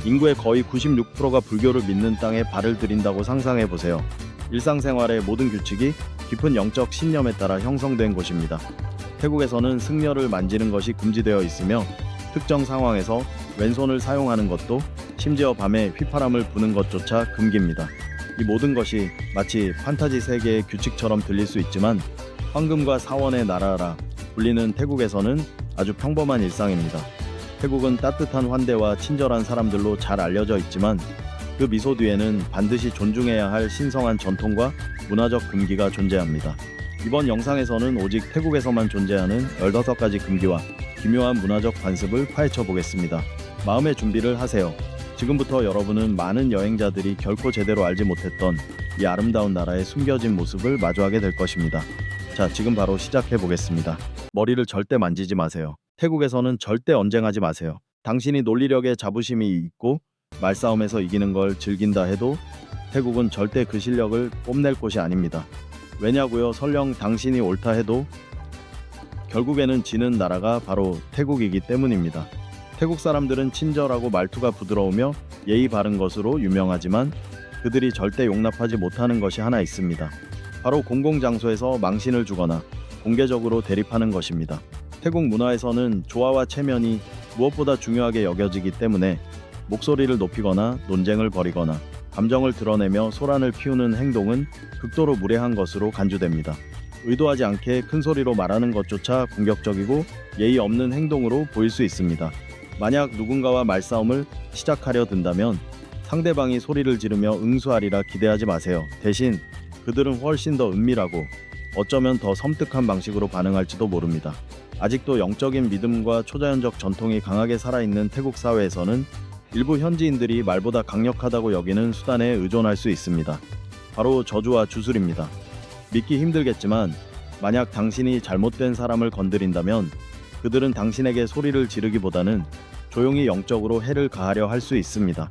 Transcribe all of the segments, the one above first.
인구의 거의 96%가 불교를 믿는 땅에 발을 들인다고 상상해 보세요. 일상생활의 모든 규칙이 깊은 영적 신념에 따라 형성된 곳입니다. 태국에서는 승려를 만지는 것이 금지되어 있으며 특정 상황에서 왼손을 사용하는 것도, 심지어 밤에 휘파람을 부는 것조차 금기입니다. 이 모든 것이 마치 판타지 세계의 규칙처럼 들릴 수 있지만 황금과 사원의 나라라 불리는 태국에서는 아주 평범한 일상입니다. 태국은 따뜻한 환대와 친절한 사람들로 잘 알려져 있지만 그 미소 뒤에는 반드시 존중해야 할 신성한 전통과 문화적 금기가 존재합니다. 이번 영상에서는 오직 태국에서만 존재하는 15가지 금기와 기묘한 문화적 관습을 파헤쳐 보겠습니다. 마음의 준비를 하세요. 지금부터 여러분은 많은 여행자들이 결코 제대로 알지 못했던 이 아름다운 나라의 숨겨진 모습을 마주하게 될 것입니다. 자, 지금 바로 시작해 보겠습니다. 머리를 절대 만지지 마세요. 태국에서는 절대 언쟁하지 마세요. 당신이 논리력에 자부심이 있고 말싸움에서 이기는 걸 즐긴다 해도 태국은 절대 그 실력을 뽐낼 곳이 아닙니다. 왜냐고요? 설령 당신이 옳다 해도 결국에는 지는 나라가 바로 태국이기 때문입니다. 태국 사람들은 친절하고 말투가 부드러우며 예의 바른 것으로 유명하지만 그들이 절대 용납하지 못하는 것이 하나 있습니다. 바로 공공장소에서 망신을 주거나 공개적으로 대립하는 것입니다. 태국 문화에서는 조화와 체면이 무엇보다 중요하게 여겨지기 때문에 목소리를 높이거나 논쟁을 벌이거나 감정을 드러내며 소란을 피우는 행동은 극도로 무례한 것으로 간주됩니다. 의도하지 않게 큰 소리로 말하는 것조차 공격적이고 예의 없는 행동으로 보일 수 있습니다. 만약 누군가와 말싸움을 시작하려 든다면 상대방이 소리를 지르며 응수하리라 기대하지 마세요. 대신 그들은 훨씬 더 은밀하고 어쩌면 더 섬뜩한 방식으로 반응할지도 모릅니다. 아직도 영적인 믿음과 초자연적 전통이 강하게 살아있는 태국 사회에서는 일부 현지인들이 말보다 강력하다고 여기는 수단에 의존할 수 있습니다. 바로 저주와 주술입니다. 믿기 힘들겠지만 만약 당신이 잘못된 사람을 건드린다면 그들은 당신에게 소리를 지르기보다는 조용히 영적으로 해를 가하려 할 수 있습니다.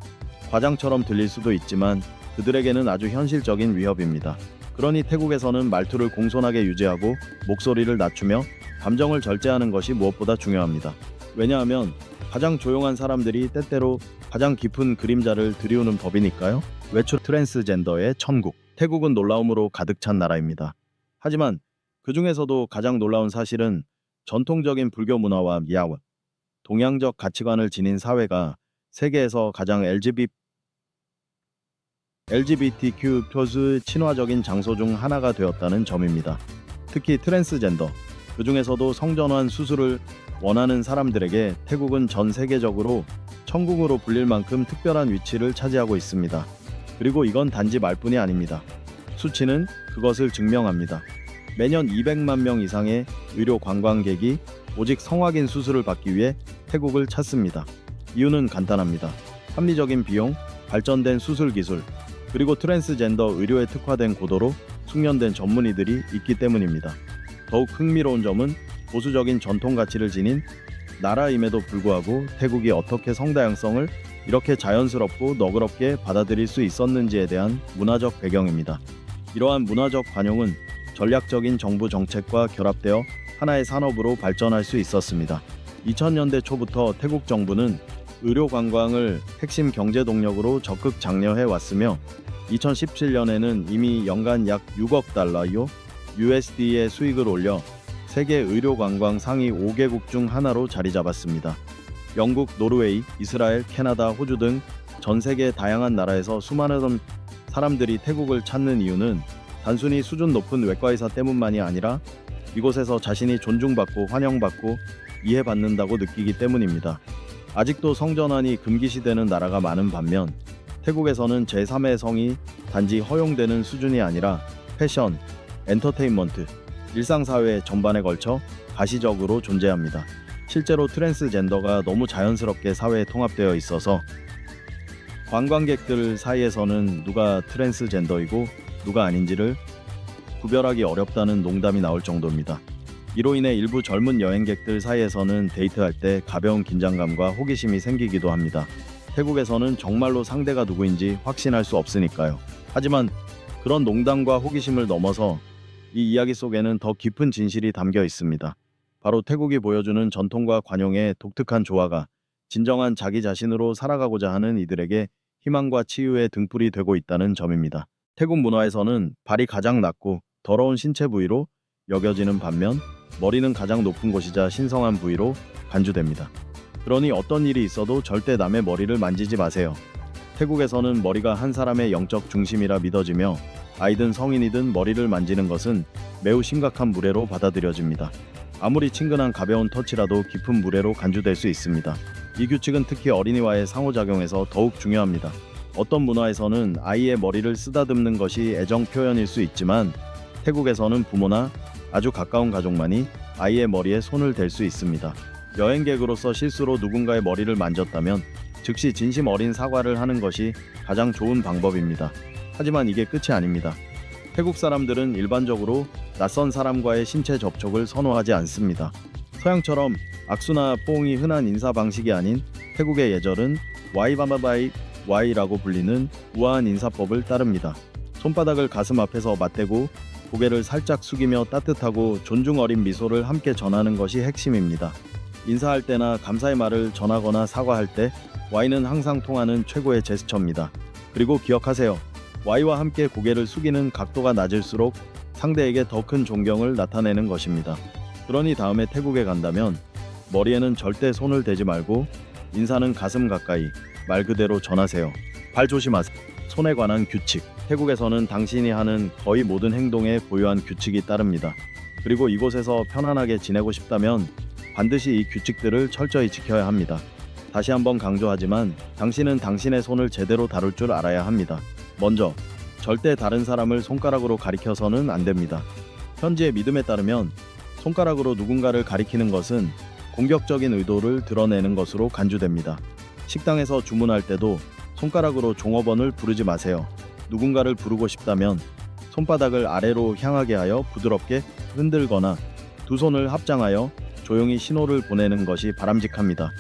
과장처럼 들릴 수도 있지만 그들에게는 아주 현실적인 위협입니다. 그러니 태국에서는 말투를 공손하게 유지하고 목소리를 낮추며 감정을 절제하는 것이 무엇보다 중요합니다. 왜냐하면 가장 조용한 사람들이 때때로 가장 깊은 그림자를 들이우는 법이니까요. 외출 트랜스젠더의 천국. 태국은 놀라움으로 가득 찬 나라입니다. 하지만 그 중에서도 가장 놀라운 사실은 전통적인 불교 문화와 미아와 동양적 가치관을 지닌 사회가 세계에서 가장 LGBTQ+ 친화적인 장소 중 하나가 되었다는 점입니다. 특히 트랜스젠더, 그 중에서도 성전환 수술을 원하는 사람들에게 태국은 전 세계적으로 천국으로 불릴 만큼 특별한 위치를 차지하고 있습니다. 그리고 이건 단지 말뿐이 아닙니다. 수치는 그것을 증명합니다. 매년 200만 명 이상의 의료 관광객이 오직 성확인 수술을 받기 위해 태국을 찾습니다. 이유는 간단합니다. 합리적인 비용, 발전된 수술 기술, 그리고 트랜스젠더 의료에 특화된 고도로 숙련된 전문의들이 있기 때문입니다. 더욱 흥미로운 점은 보수적인 전통 가치를 지닌 나라임에도 불구하고 태국이 어떻게 성다양성을 이렇게 자연스럽고 너그럽게 받아들일 수 있었는지에 대한 문화적 배경입니다. 이러한 문화적 관용은 전략적인 정부 정책과 결합되어 하나의 산업으로 발전할 수 있었습니다. 2000년대 초부터 태국 정부는 의료 관광을 핵심 경제 동력으로 적극 장려해 왔으며 2017년에는 이미 연간 약 6억 달러요 USD의 수익을 올려 세계 의료 관광 상위 5개국 중 하나로 자리 잡았습니다. 영국, 노르웨이, 이스라엘, 캐나다, 호주 등 전 세계 다양한 나라에서 수많은 사람들이 태국을 찾는 이유는 단순히 수준 높은 외과의사 때문만이 아니라 이곳에서 자신이 존중받고 환영받고 이해받는다고 느끼기 때문입니다. 아직도 성전환이 금기시되는 나라가 많은 반면 태국에서는 제3의 성이 단지 허용되는 수준이 아니라 패션, 엔터테인먼트, 일상사회 전반에 걸쳐 가시적으로 존재합니다. 실제로 트랜스젠더가 너무 자연스럽게 사회에 통합되어 있어서 관광객들 사이에서는 누가 트랜스젠더이고 누가 아닌지를 구별하기 어렵다는 농담이 나올 정도입니다. 이로 인해 일부 젊은 여행객들 사이에서는 데이트할 때 가벼운 긴장감과 호기심이 생기기도 합니다. 태국에서는 정말로 상대가 누구인지 확신할 수 없으니까요. 하지만 그런 농담과 호기심을 넘어서 이 이야기 속에는 더 깊은 진실이 담겨 있습니다. 바로 태국이 보여주는 전통과 관용의 독특한 조화가 진정한 자기 자신으로 살아가고자 하는 이들에게 희망과 치유의 등불이 되고 있다는 점입니다. 태국 문화에서는 발이 가장 낮고 더러운 신체 부위로 여겨지는 반면 머리는 가장 높은 곳이자 신성한 부위로 간주됩니다. 그러니 어떤 일이 있어도 절대 남의 머리를 만지지 마세요. 태국에서는 머리가 한 사람의 영적 중심이라 믿어지며 아이든 성인이든 머리를 만지는 것은 매우 심각한 무례로 받아들여집니다. 아무리 친근한 가벼운 터치라도 깊은 무례로 간주될 수 있습니다. 이 규칙은 특히 어린이와의 상호작용에서 더욱 중요합니다. 어떤 문화에서는 아이의 머리를 쓰다듬는 것이 애정 표현일 수 있지만 태국에서는 부모나 아주 가까운 가족만이 아이의 머리에 손을 댈 수 있습니다. 여행객으로서 실수로 누군가의 머리를 만졌다면 즉시 진심 어린 사과를 하는 것이 가장 좋은 방법입니다. 하지만 이게 끝이 아닙니다. 태국 사람들은 일반적으로 낯선 사람과의 신체 접촉을 선호하지 않습니다. 서양처럼 악수나 포옹이 흔한 인사 방식이 아닌 태국의 예절은 와이바바바이 와이라고 불리는 우아한 인사법을 따릅니다. 손바닥을 가슴 앞에서 맞대고 고개를 살짝 숙이며 따뜻하고 존중 어린 미소를 함께 전하는 것이 핵심입니다. 인사할 때나 감사의 말을 전하거나 사과할 때 Y는 항상 통하는 최고의 제스처입니다. 그리고 기억하세요. Y와 함께 고개를 숙이는 각도가 낮을수록 상대에게 더 큰 존경을 나타내는 것입니다. 그러니 다음에 태국에 간다면 머리에는 절대 손을 대지 말고 인사는 가슴 가까이 말 그대로 전하세요. 발 조심하세요. 손에 관한 규칙. 태국에서는 당신이 하는 거의 모든 행동에 고유한 규칙이 따릅니다. 그리고 이곳에서 편안하게 지내고 싶다면 반드시 이 규칙들을 철저히 지켜야 합니다. 다시 한번 강조하지만 당신은 당신의 손을 제대로 다룰 줄 알아야 합니다. 먼저, 절대 다른 사람을 손가락으로 가리켜서는 안 됩니다. 현지의 믿음에 따르면 손가락으로 누군가를 가리키는 것은 공격적인 의도를 드러내는 것으로 간주됩니다. 식당에서 주문할 때도 손가락으로 종업원을 부르지 마세요. 누군가를 부르고 싶다면 손바닥을 아래로 향하게 하여 부드럽게 흔들거나 두 손을 합장하여 조용히 신호를 보내는 것이 바람직합니다.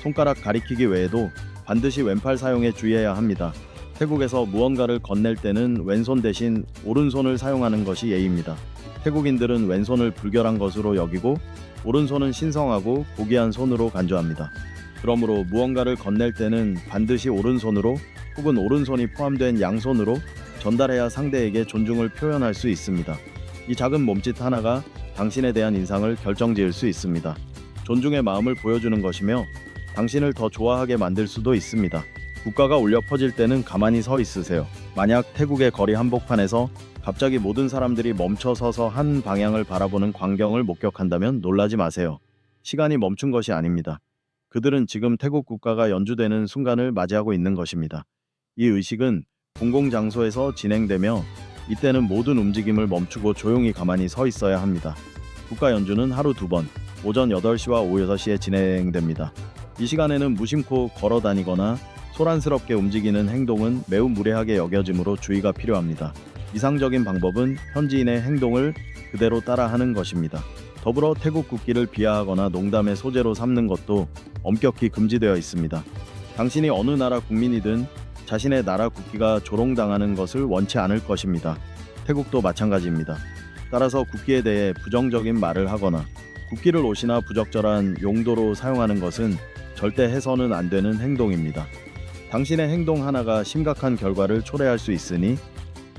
손가락 가리키기 외에도 반드시 왼팔 사용에 주의해야 합니다. 태국에서 무언가를 건넬 때는 왼손 대신 오른손을 사용하는 것이 예의입니다. 태국인들은 왼손을 불결한 것으로 여기고 오른손은 신성하고 고귀한 손으로 간주합니다. 그러므로 무언가를 건넬 때는 반드시 오른손으로 혹은 오른손이 포함된 양손으로 전달해야 상대에게 존중을 표현할 수 있습니다. 이 작은 몸짓 하나가 당신에 대한 인상을 결정지을 수 있습니다. 존중의 마음을 보여주는 것이며 당신을 더 좋아하게 만들 수도 있습니다. 국가가 울려 퍼질 때는 가만히 서 있으세요. 만약 태국의 거리 한복판에서 갑자기 모든 사람들이 멈춰 서서 한 방향을 바라보는 광경을 목격한다면 놀라지 마세요. 시간이 멈춘 것이 아닙니다. 그들은 지금 태국 국가가 연주되는 순간을 맞이하고 있는 것입니다. 이 의식은 공공장소에서 진행되며 이때는 모든 움직임을 멈추고 조용히 가만히 서 있어야 합니다. 국가 연주는 하루 2번, 오전 8시와 오후 6시에 진행됩니다. 이 시간에는 무심코 걸어 다니거나 소란스럽게 움직이는 행동은 매우 무례하게 여겨지므로 주의가 필요합니다. 이상적인 방법은 현지인의 행동을 그대로 따라하는 것입니다. 더불어 태국 국기를 비하하거나 농담의 소재로 삼는 것도 엄격히 금지되어 있습니다. 당신이 어느 나라 국민이든 자신의 나라 국기가 조롱당하는 것을 원치 않을 것입니다. 태국도 마찬가지입니다. 따라서 국기에 대해 부정적인 말을 하거나 국기를 옷이나 부적절한 용도로 사용하는 것은 절대 해서는 안 되는 행동입니다. 당신의 행동 하나가 심각한 결과를 초래할 수 있으니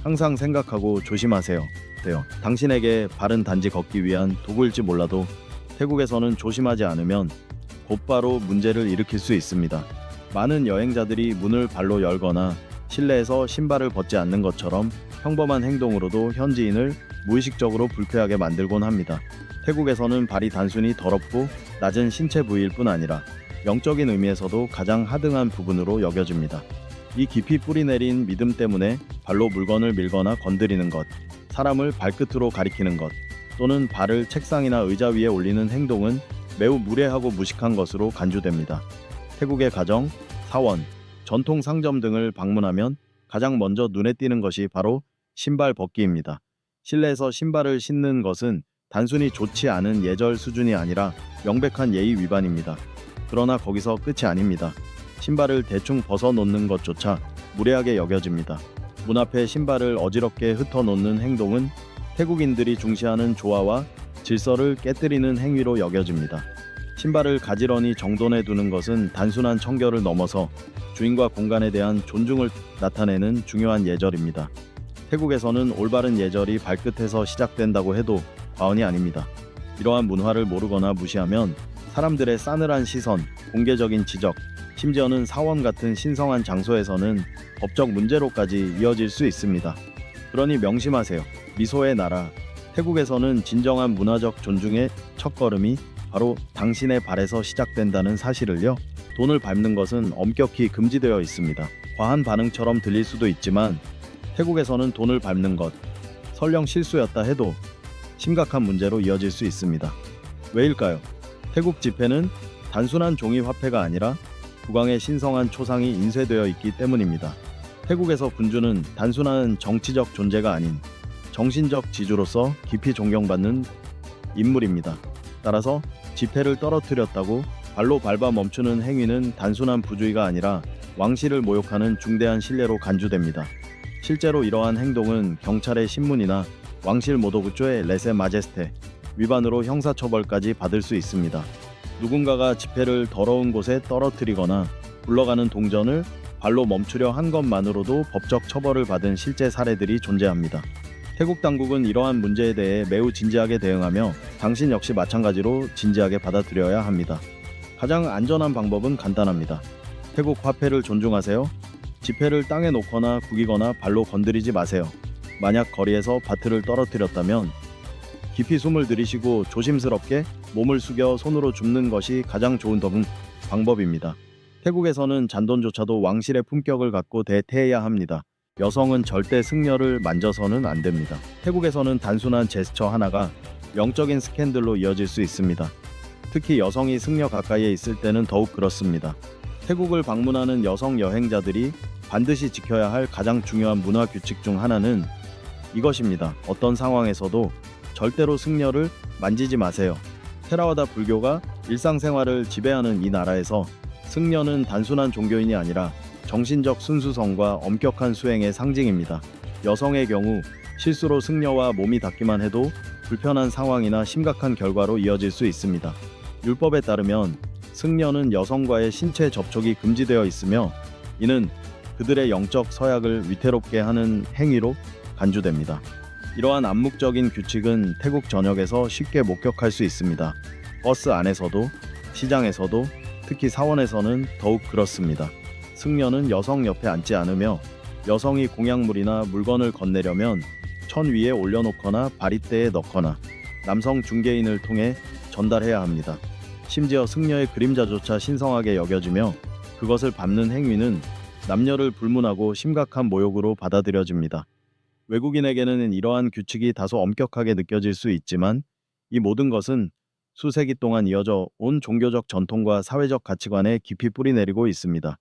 항상 생각하고 조심하세요. 당신에게 발은 단지 걷기 위한 도구일지 몰라도 태국에서는 조심하지 않으면 곧바로 문제를 일으킬 수 있습니다. 많은 여행자들이 문을 발로 열거나 실내에서 신발을 벗지 않는 것처럼 평범한 행동으로도 현지인을 무의식적으로 불쾌하게 만들곤 합니다. 태국에서는 발이 단순히 더럽고 낮은 신체 부위일 뿐 아니라 영적인 의미에서도 가장 하등한 부분으로 여겨집니다. 이 깊이 뿌리내린 믿음 때문에 발로 물건을 밀거나 건드리는 것, 사람을 발끝으로 가리키는 것, 또는 발을 책상이나 의자 위에 올리는 행동은 매우 무례하고 무식한 것으로 간주됩니다. 태국의 가정, 사원, 전통 상점 등을 방문하면 가장 먼저 눈에 띄는 것이 바로 신발 벗기입니다. 실내에서 신발을 신는 것은 단순히 좋지 않은 예절 수준이 아니라 명백한 예의 위반입니다. 그러나 거기서 끝이 아닙니다. 신발을 대충 벗어놓는 것조차 무례하게 여겨집니다. 문 앞에 신발을 어지럽게 흩어놓는 행동은 태국인들이 중시하는 조화와 질서를 깨뜨리는 행위로 여겨집니다. 신발을 가지런히 정돈해 두는 것은 단순한 청결을 넘어서 주인과 공간에 대한 존중을 나타내는 중요한 예절입니다. 태국에서는 올바른 예절이 발끝에서 시작된다고 해도 과언이 아닙니다. 이러한 문화를 모르거나 무시하면 사람들의 싸늘한 시선, 공개적인 지적, 심지어는 사원 같은 신성한 장소에서는 법적 문제로까지 이어질 수 있습니다. 그러니 명심하세요. 미소의 나라 태국에서는 진정한 문화적 존중의 첫걸음이 바로 당신의 발에서 시작된다는 사실을요. 돈을 밟는 것은 엄격히 금지되어 있습니다. 과한 반응처럼 들릴 수도 있지만 태국에서는 돈을 밟는 것, 설령 실수였다 해도 심각한 문제로 이어질 수 있습니다. 왜일까요? 태국 지폐는 단순한 종이 화폐가 아니라 국왕의 신성한 초상이 인쇄되어 있기 때문입니다. 태국에서 군주는 단순한 정치적 존재가 아닌 정신적 지주로서 깊이 존경받는 인물입니다. 따라서 지폐를 떨어뜨렸다고 발로 밟아 멈추는 행위는 단순한 부주의가 아니라 왕실을 모욕하는 중대한 신뢰로 간주됩니다. 실제로 이러한 행동은 경찰의 신문이나 왕실 모도구조의 레세 마제스테 위반으로 형사처벌까지 받을 수 있습니다. 누군가가 지폐를 더러운 곳에 떨어뜨리거나 굴러가는 동전을 발로 멈추려 한 것만으로도 법적 처벌을 받은 실제 사례들이 존재합니다. 태국 당국은 이러한 문제에 대해 매우 진지하게 대응하며 당신 역시 마찬가지로 진지하게 받아들여야 합니다. 가장 안전한 방법은 간단합니다. 태국 화폐를 존중하세요. 지폐를 땅에 놓거나 구기거나 발로 건드리지 마세요. 만약 거리에서 바트를 떨어뜨렸다면 깊이 숨을 들이쉬고 조심스럽게 몸을 숙여 손으로 줍는 것이 가장 좋은 방법입니다. 태국에서는 잔돈조차도 왕실의 품격을 갖고 대태해야 합니다. 여성은 절대 승려를 만져서는 안 됩니다. 태국에서는 단순한 제스처 하나가 영적인 스캔들로 이어질 수 있습니다. 특히 여성이 승려 가까이에 있을 때는 더욱 그렇습니다. 태국을 방문하는 여성 여행자들이 반드시 지켜야 할 가장 중요한 문화 규칙 중 하나는 이것입니다. 어떤 상황에서도 절대로 승려를 만지지 마세요. 테라와다 불교가 일상생활을 지배하는 이 나라에서 승려는 단순한 종교인이 아니라 정신적 순수성과 엄격한 수행의 상징입니다. 여성의 경우 실수로 승려와 몸이 닿기만 해도 불편한 상황이나 심각한 결과로 이어질 수 있습니다. 율법에 따르면 승려는 여성과의 신체 접촉이 금지되어 있으며 이는 그들의 영적 서약을 위태롭게 하는 행위로 간주됩니다. 이러한 암묵적인 규칙은 태국 전역에서 쉽게 목격할 수 있습니다. 버스 안에서도, 시장에서도, 특히 사원에서는 더욱 그렇습니다. 승려는 여성 옆에 앉지 않으며 여성이 공약물이나 물건을 건네려면 천 위에 올려놓거나 바리대에 넣거나 남성 중개인을 통해 전달해야 합니다. 심지어 승려의 그림자조차 신성하게 여겨지며 그것을 밟는 행위는 남녀를 불문하고 심각한 모욕으로 받아들여집니다. 외국인에게는 이러한 규칙이 다소 엄격하게 느껴질 수 있지만 이 모든 것은 수세기 동안 이어져 온 종교적 전통과 사회적 가치관에 깊이 뿌리내리고 있습니다.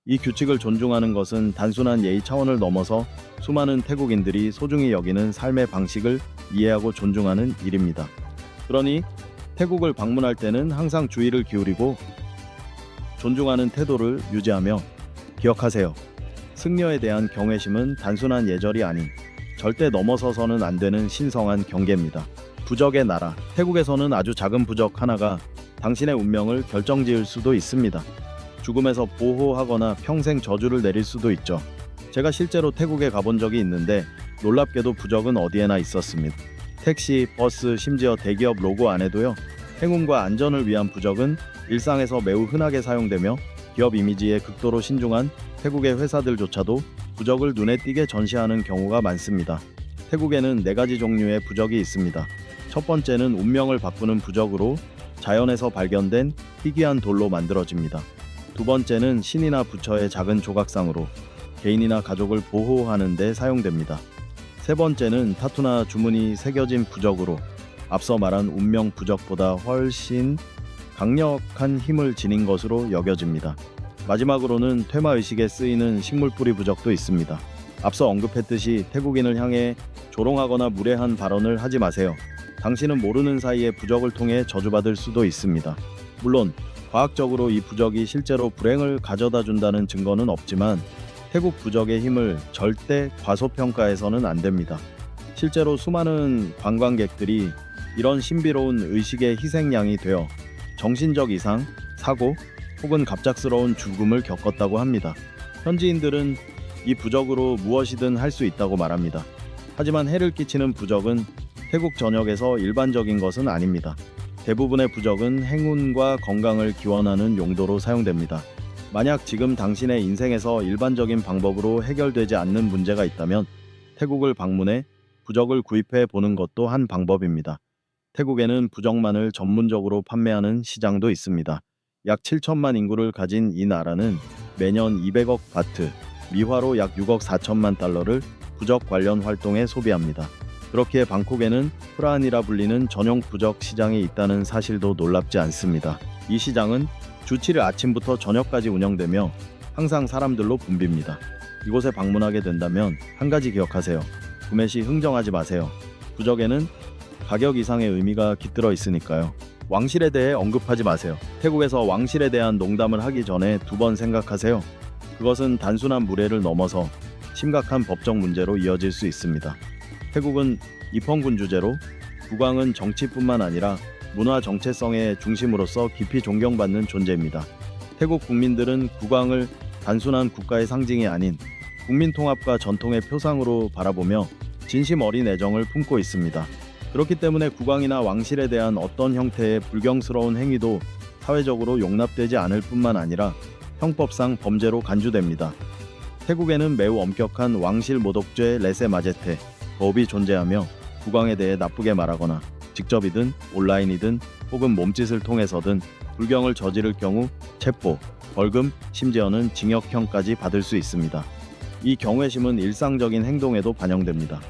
이 규칙을 존중하는 것은 단순한 예의 차원을 넘어서 수많은 태국인들이 소중히 여기는 삶의 방식을 이해하고 존중하는 일입니다. 그러니 태국을 방문할 때는 항상 주의를 기울이고 존중하는 태도를 유지하며 기억하세요. 승려에 대한 경외심은 단순한 예절이 아닌 절대 넘어서서는 안 되는 신성한 경계입니다. 부적의 나라 태국에서는 아주 작은 부적 하나가 당신의 운명을 결정지을 수도 있습니다. 죽음에서 보호하거나 평생 저주를 내릴 수도 있죠. 제가 실제로 태국에 가본 적이 있는데 놀랍게도 부적은 어디에나 있었습니다. 택시, 버스, 심지어 대기업 로고 안에도요. 행운과 안전을 위한 부적은 일상에서 매우 흔하게 사용되며 기업 이미지에 극도로 신중한 태국의 회사들조차도 부적을 눈에 띄게 전시하는 경우가 많습니다. 태국에는 4가지 종류의 부적이 있습니다. 첫 번째는 운명을 바꾸는 부적으로 자연에서 발견된 희귀한 돌로 만들어집니다. 두 번째는 신이나 부처의 작은 조각상으로 개인이나 가족을 보호하는 데 사용됩니다. 세 번째는 타투나 주문이 새겨진 부적으로 앞서 말한 운명 부적보다 훨씬 강력한 힘을 지닌 것으로 여겨집니다. 마지막으로는 퇴마의식에 쓰이는 식물뿌리 부적도 있습니다. 앞서 언급했듯이 태국인을 향해 조롱하거나 무례한 발언을 하지 마세요. 당신은 모르는 사이에 부적을 통해 저주받을 수도 있습니다. 물론 과학적으로 이 부적이 실제로 불행을 가져다 준다는 증거는 없지만 태국 부적의 힘을 절대 과소평가해서는 안 됩니다. 실제로 수많은 관광객들이 이런 신비로운 의식의 희생양이 되어 정신적 이상, 사고 혹은 갑작스러운 죽음을 겪었다고 합니다. 현지인들은 이 부적으로 무엇이든 할 수 있다고 말합니다. 하지만 해를 끼치는 부적은 태국 전역에서 일반적인 것은 아닙니다. 대부분의 부적은 행운과 건강을 기원하는 용도로 사용됩니다. 만약 지금 당신의 인생에서 일반적인 방법으로 해결되지 않는 문제가 있다면 태국을 방문해 부적을 구입해 보는 것도 한 방법입니다. 태국에는 부적만을 전문적으로 판매하는 시장도 있습니다. 약 7천만 인구를 가진 이 나라는 매년 200억 바트, 미화로 약 6억 4천만 달러를 부적 관련 활동에 소비합니다. 그렇기에 방콕에는 프라안이라 불리는 전용 부적 시장이 있다는 사실도 놀랍지 않습니다. 이 시장은 주 7일 아침부터 저녁까지 운영되며 항상 사람들로 붐빕니다. 이곳에 방문하게 된다면 한 가지 기억하세요. 구매 시 흥정하지 마세요. 부적에는 가격 이상의 의미가 깃들어 있으니까요. 왕실에 대해 언급하지 마세요. 태국에서 왕실에 대한 농담을 하기 전에 두 번 생각하세요. 그것은 단순한 무례를 넘어서 심각한 법적 문제로 이어질 수 있습니다. 태국은 입헌군 주제로 국왕은 정치뿐만 아니라 문화 정체성의 중심으로서 깊이 존경받는 존재입니다. 태국 국민들은 국왕을 단순한 국가의 상징이 아닌 국민 통합과 전통의 표상으로 바라보며 진심 어린 애정을 품고 있습니다. 그렇기 때문에 국왕이나 왕실에 대한 어떤 형태의 불경스러운 행위도 사회적으로 용납되지 않을 뿐만 아니라 형법상 범죄로 간주됩니다. 태국에는 매우 엄격한 왕실 모독죄 레세 마제테 법이 존재하며 국왕에 대해 나쁘게 말하거나 직접이든 온라인이든 혹은 몸짓을 통해서든 불경을 저지를 경우 체포, 벌금, 심지어는 징역형까지 받을 수 있습니다. 이 경외심은 일상적인 행동에도 반영됩니다.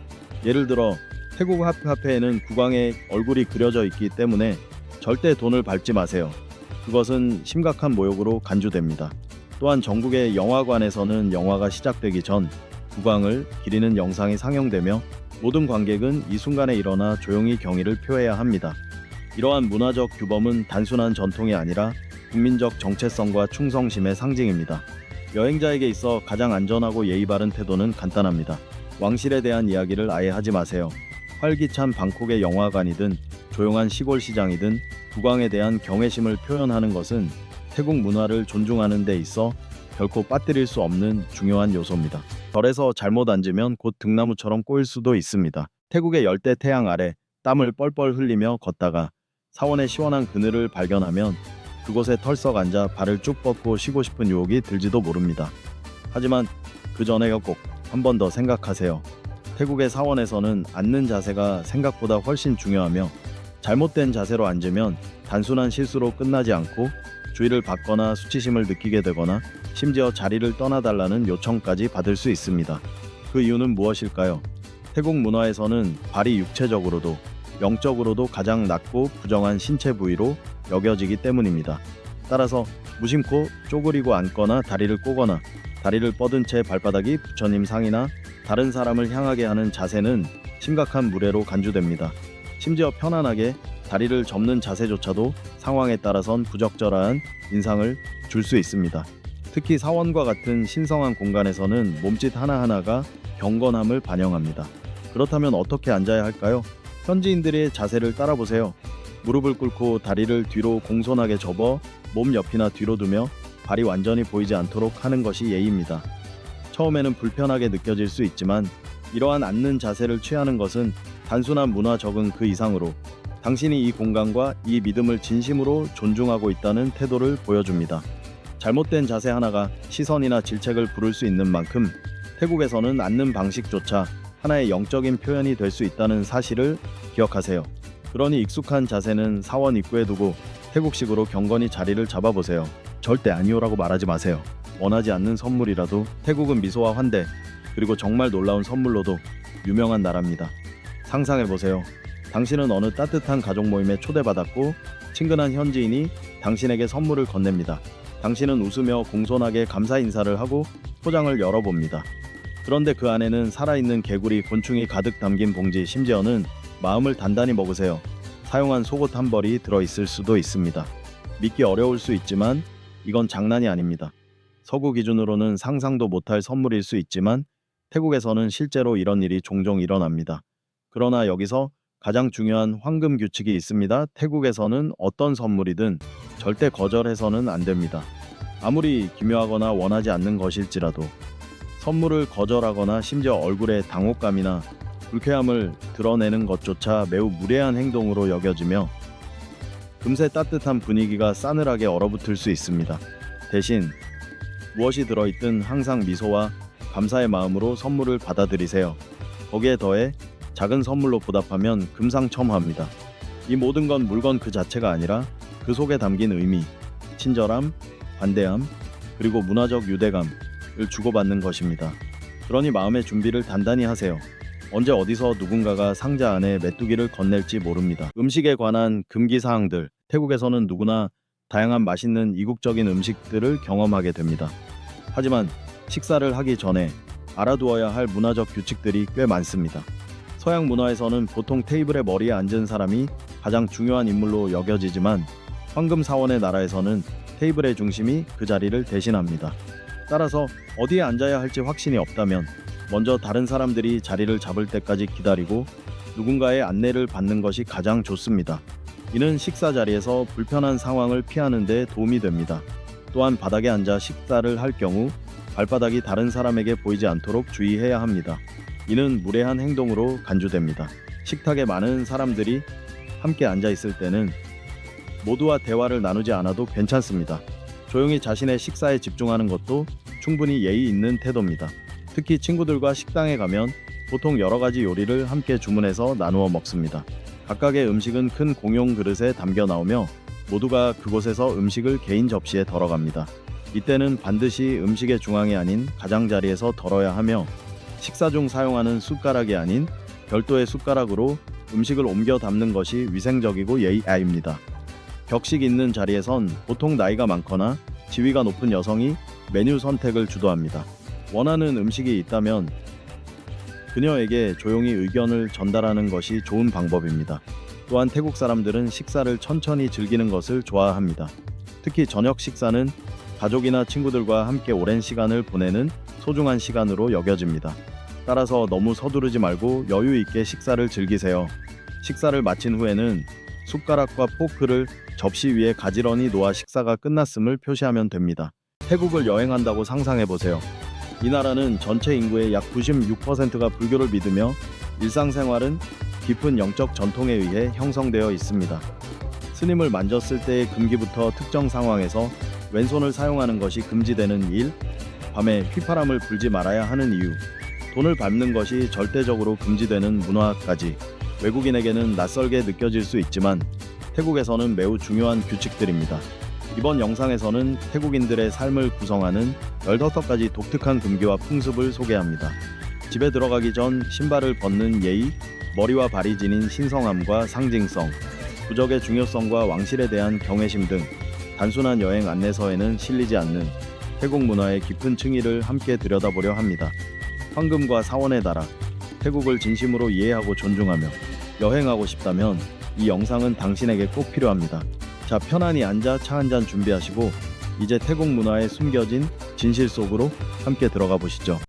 예를 들어 태국 화폐에는 국왕의 얼굴이 그려져 있기 때문에 절대 돈을 밟지 마세요. 그것은 심각한 모욕으로 간주됩니다. 또한 전국의 영화관에서는 영화가 시작되기 전 국왕을 기리는 영상이 상영되며 모든 관객은 이 순간에 일어나 조용히 경의를 표해야 합니다. 이러한 문화적 규범은 단순한 전통이 아니라 국민적 정체성과 충성심의 상징입니다. 여행자에게 있어 가장 안전하고 예의 바른 태도는 간단합니다. 왕실에 대한 이야기를 아예 하지 마세요. 활기찬 방콕의 영화관이든 조용한 시골 시장이든 국왕에 대한 경외심을 표현하는 것은 태국 문화를 존중하는 데 있어 결코 빠뜨릴 수 없는 중요한 요소입니다. 절에서 잘못 앉으면 곧 등나무처럼 꼬일 수도 있습니다. 태국의 열대 태양 아래 땀을 뻘뻘 흘리며 걷다가 사원의 시원한 그늘을 발견하면 그곳에 털썩 앉아 발을 쭉 뻗고 쉬고 싶은 유혹이 들지도 모릅니다. 하지만 그 전에 꼭 한 번 더 생각하세요. 태국의 사원에서는 앉는 자세가 생각보다 훨씬 중요하며 잘못된 자세로 앉으면 단순한 실수로 끝나지 않고 주의를 받거나 수치심을 느끼게 되거나 심지어 자리를 떠나달라는 요청까지 받을 수 있습니다. 그 이유는 무엇일까요? 태국 문화에서는 발이 육체적으로도 영적으로도 가장 낮고 부정한 신체 부위로 여겨지기 때문입니다. 따라서 무심코 쪼그리고 앉거나 다리를 꼬거나 다리를 뻗은 채 발바닥이 부처님 상이나 다른 사람을 향하게 하는 자세는 심각한 무례로 간주됩니다. 심지어 편안하게 다리를 접는 자세조차도 상황에 따라선 부적절한 인상을 줄 수 있습니다. 특히 사원과 같은 신성한 공간에서는 몸짓 하나하나가 경건함을 반영합니다. 그렇다면 어떻게 앉아야 할까요? 현지인들의 자세를 따라보세요. 무릎을 꿇고 다리를 뒤로 공손하게 접어 몸 옆이나 뒤로 두며 발이 완전히 보이지 않도록 하는 것이 예의입니다. 처음에는 불편하게 느껴질 수 있지만 이러한 앉는 자세를 취하는 것은 단순한 문화 적응 그 이상으로 당신이 이 공간과 이 믿음을 진심으로 존중하고 있다는 태도를 보여줍니다. 잘못된 자세 하나가 시선이나 질책을 부를 수 있는 만큼 태국에서는 앉는 방식조차 하나의 영적인 표현이 될 수 있다는 사실을 기억하세요. 그러니 익숙한 자세는 사원 입구에 두고 태국식으로 경건히 자리를 잡아보세요. 절대 아니오라고 말하지 마세요. 원하지 않는 선물이라도 태국은 미소와 환대, 그리고 정말 놀라운 선물로도 유명한 나라입니다. 상상해보세요. 당신은 어느 따뜻한 가족 모임에 초대받았고 친근한 현지인이 당신에게 선물을 건넵니다. 당신은 웃으며 공손하게 감사 인사를 하고 포장을 열어봅니다. 그런데 그 안에는 살아있는 개구리, 곤충이 가득 담긴 봉지, 심지어는 마음을 단단히 먹으세요. 사용한 속옷 한 벌이 들어있을 수도 있습니다. 믿기 어려울 수 있지만 이건 장난이 아닙니다. 서구 기준으로는 상상도 못할 선물일 수 있지만 태국에서는 실제로 이런 일이 종종 일어납니다. 그러나 여기서 가장 중요한 황금 규칙이 있습니다. 태국에서는 어떤 선물이든 절대 거절해서는 안 됩니다. 아무리 기묘하거나 원하지 않는 것일지라도 선물을 거절하거나 심지어 얼굴에 당혹감이나 불쾌함을 드러내는 것조차 매우 무례한 행동으로 여겨지며 금세 따뜻한 분위기가 싸늘하게 얼어붙을 수 있습니다. 대신 무엇이 들어있든 항상 미소와 감사의 마음으로 선물을 받아들이세요. 거기에 더해 작은 선물로 보답하면 금상첨화입니다. 이 모든 건 물건 그 자체가 아니라 그 속에 담긴 의미, 친절함, 관대함, 그리고 문화적 유대감을 주고받는 것입니다. 그러니 마음의 준비를 단단히 하세요. 언제 어디서 누군가가 상자 안에 메뚜기를 건넬지 모릅니다. 음식에 관한 금기 사항들. 태국에서는 누구나 다양한 맛있는 이국적인 음식들을 경험하게 됩니다. 하지만 식사를 하기 전에 알아두어야 할 문화적 규칙들이 꽤 많습니다. 서양 문화에서는 보통 테이블의 머리에 앉은 사람이 가장 중요한 인물로 여겨지지만 황금 사원의 나라에서는 테이블의 중심이 그 자리를 대신합니다. 따라서 어디에 앉아야 할지 확신이 없다면 먼저 다른 사람들이 자리를 잡을 때까지 기다리고 누군가의 안내를 받는 것이 가장 좋습니다. 이는 식사 자리에서 불편한 상황을 피하는 데 도움이 됩니다. 또한 바닥에 앉아 식사를 할 경우 발바닥이 다른 사람에게 보이지 않도록 주의해야 합니다. 이는 무례한 행동으로 간주됩니다. 식탁에 많은 사람들이 함께 앉아 있을 때는 모두와 대화를 나누지 않아도 괜찮습니다. 조용히 자신의 식사에 집중하는 것도 충분히 예의 있는 태도입니다. 특히 친구들과 식당에 가면 보통 여러 가지 요리를 함께 주문해서 나누어 먹습니다. 각각의 음식은 큰 공용 그릇에 담겨 나오며 모두가 그곳에서 음식을 개인 접시에 덜어갑니다. 이때는 반드시 음식의 중앙이 아닌 가장자리에서 덜어야 하며 식사 중 사용하는 숟가락이 아닌 별도의 숟가락으로 음식을 옮겨 담는 것이 위생적이고 예의아입니다. 격식 있는 자리에선 보통 나이가 많거나 지위가 높은 여성이 메뉴 선택을 주도합니다. 원하는 음식이 있다면 그녀에게 조용히 의견을 전달하는 것이 좋은 방법입니다. 또한 태국 사람들은 식사를 천천히 즐기는 것을 좋아합니다. 특히 저녁 식사는 가족이나 친구들과 함께 오랜 시간을 보내는 소중한 시간으로 여겨집니다. 따라서 너무 서두르지 말고 여유 있게 식사를 즐기세요. 식사를 마친 후에는 숟가락과 포크를 접시 위에 가지런히 놓아 식사가 끝났음을 표시하면 됩니다. 태국을 여행한다고 상상해 보세요. 이 나라는 전체 인구의 약 96%가 불교를 믿으며 일상생활은 깊은 영적 전통에 의해 형성되어 있습니다. 스님을 만졌을 때의 금기부터 특정 상황에서 왼손을 사용하는 것이 금지되는 일, 밤에 휘파람을 불지 말아야 하는 이유, 돈을 밟는 것이 절대적으로 금지되는 문화까지 외국인에게는 낯설게 느껴질 수 있지만 태국에서는 매우 중요한 규칙들입니다. 이번 영상에서는 태국인들의 삶을 구성하는 15가지 독특한 금기와 풍습을 소개합니다. 집에 들어가기 전 신발을 벗는 예의, 머리와 발이 지닌 신성함과 상징성, 부적의 중요성과 왕실에 대한 경외심 등 단순한 여행 안내서에는 실리지 않는 태국 문화의 깊은 층위를 함께 들여다보려 합니다. 황금과 사원의 나라, 태국을 진심으로 이해하고 존중하며 여행하고 싶다면 이 영상은 당신에게 꼭 필요합니다. 자, 편안히 앉아 차 한잔 준비하시고 이제 태국 문화에 숨겨진 진실 속으로 함께 들어가 보시죠.